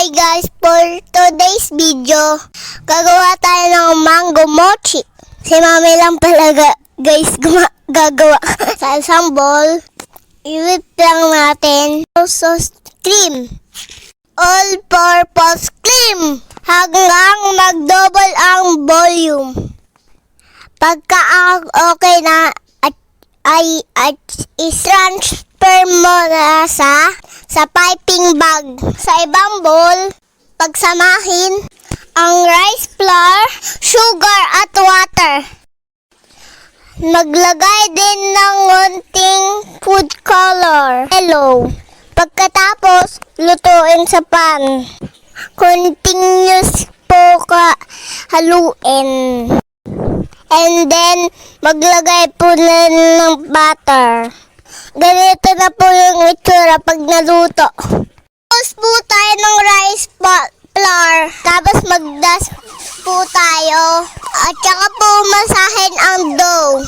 Hi guys, for today's video, gagawa tayo ng mango mochi. Si mami lang pala guys gagawa sa isang bowl. I-whip lang natin sauce cream. All-purpose cream hanggang mag-double ang volume. Pagka okay na ay i-transfer mo na sa piping bag. Sa ibang bowl, pagsamahin ang rice flour, sugar at water. Maglagay din ng konting food color, yellow. Pagkatapos, lutuin sa pan. Continuous po haluin. And then, maglagay po na ng butter. Ganito na po yung itsura pag naluto. Tapos po tayo ng rice flour. Tapos mag-dust po tayo. At saka po masahin ang dough.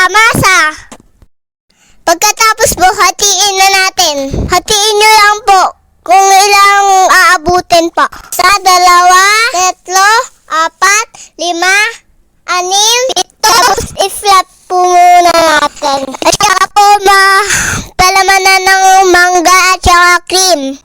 Masa. Pagkatapos po, hatiin na natin. Hatiin nyo lang po kung ilang aabutin pa. Sa 2, 3, 4, 5, 6, 7, i-flat po muna natin. At saka po palamanan ng mangga at saka cream.